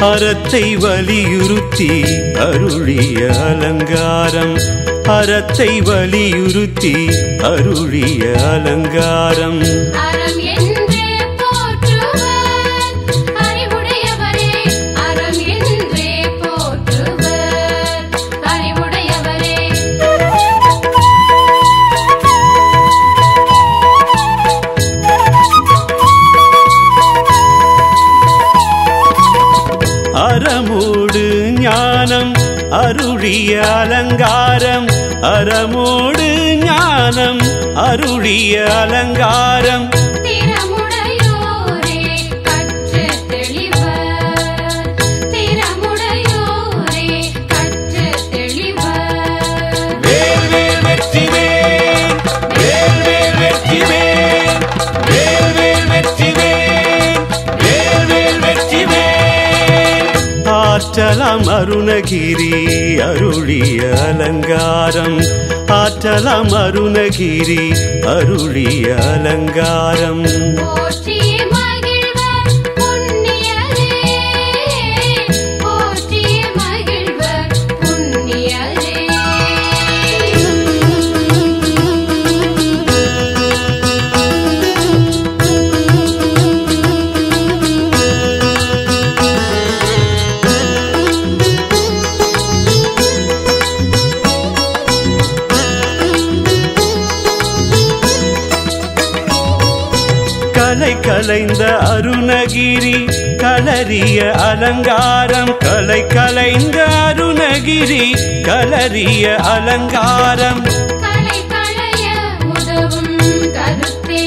அறத்தை வலியுறுத்தி அருளிய அலங்காரம் அறத்தை வலியுறுத்தி அருளிய அலங்காரம் அறம் என்றே போற்றுவர் அறிவுடையவரே அறம் என்றே போற்றுவர் அறிவுடையவரே அறமோடு ஞானம் அருளிய அலங்காரம் அறமோடு ஞானம் அருளிய அலங்காரம் திறமுடையோரே கற்று தெளிவர் திறமுடையோரே கற்று தெளிவர் வேல் வேல் வெற்றிவேல் வேல் வேல் வெற்றிவேல் வேல் வேல் வெற்றிவேல் வேல் வேல் வெற்றிவேல் ஆற்றலாம் அருணகிரி அருளிய அலங்காரம் ஆற்றலாம் அருணகிரி அருளிய அலங்காரம் போற்றிய மகிழ்வர் புண்ணியரே போற்றிய மகிழ்வர் புண்ணியரே கலை கலைந்த அருணகிரி கலரிய அலங்காரம் கலை கலைந்த அருணகிரி கலரிய அலங்காரம் கலை களைய உதவும் கருத்தே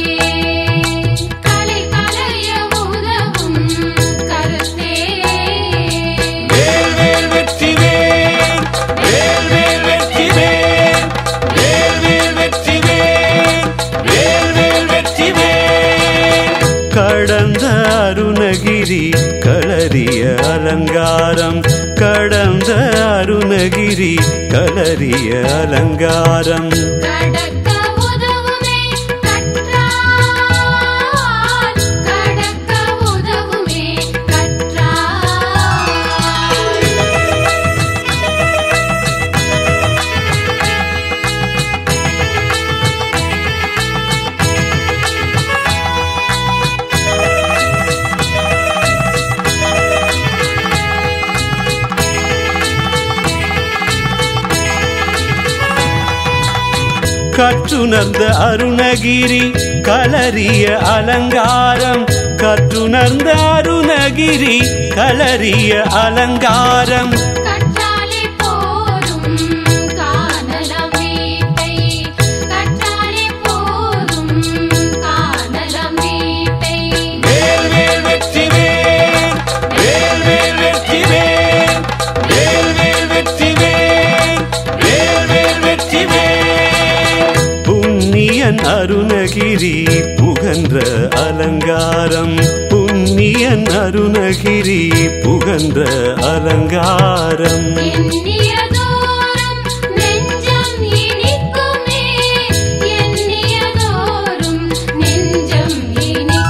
கலை களைய உதவும் கருத்தே வேல் வேல் வெற்றிவேல் வேல் வேல் வெற்றிவேல் வேல் வேல் வெற்றிவேல் வேல் வேல் வெற்றிவேல் கடந்த அருணகிரி கலரிய அலங்காரம் கடந்த அருணகிரி கலரிய அலங்காரம் கடக்க உதவுமே கற்றார் கடக்க உதவுமே கற்றார் கற்றுணர்ந்த அருணகிரி கலரிய அலங்காரம் கற்றுணர்ந்த அருணகிரி கலரிய அலங்காரம் கற்றாலே போதும் காணலாம் வீட்டை கற்றாலே போதும் காணலாம் வீட்டை வேல் வேல் வெற்றிவேல் வேல் வேல் வெற்றிவேல் வேல் வேல் வெற்றிவேல் வேல் வேல் வெற்றிவேல் புண்ணியன் அருணகிரி புகன்ற அலங்காரம் புண்ணியன் அருணகிரி புகன்ற அலங்காரம் எண்ணிய தோறும் நெஞ்சம் இனிக்குமே எண்ணிய தோறும் நெஞ்சம் இனிக்குமே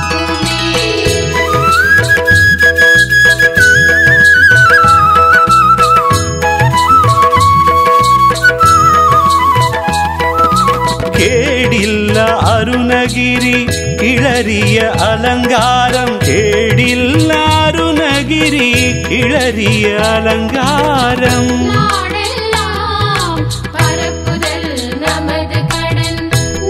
கேடில்ல அருணகிரி கிளறிய அலங்காரம் கேடில்ல அருணகிரி கிளறிய அலங்காரம் நாடெல்லாம் பரப்புதல் நமது கடன்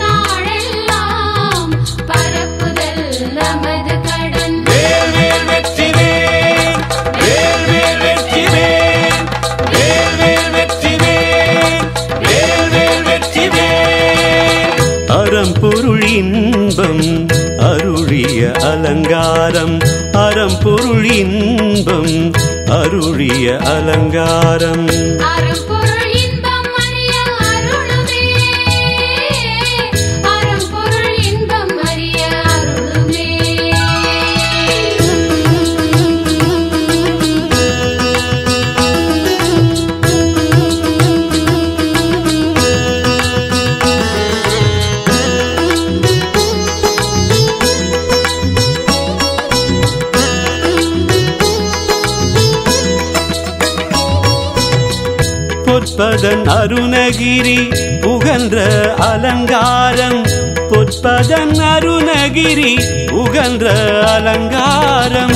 நாடெல்லாம் பரப்புதல் நமது கடன் வேல் வேல் வெற்றிவேல் வேல் வேல் வெற்றிவேல் வேல் வேல் வெற்றிவேல் வேல் வேல் வெற்றிவேல் அறம்பொருள் இன்பம் அருளிய அலங்காரம் அறம்பொருள் இன்பம் அருளிய அலங்காரம் அறம்பொருள் இன்பம் அறிய அருளுமே அறம்பொருள் இன்பம் அறிய அருளுமே பொற்பதன் அருணகிரி உகந்த அலங்காரம் பொற்பதன் அருணகிரி உகந்த அலங்காரம்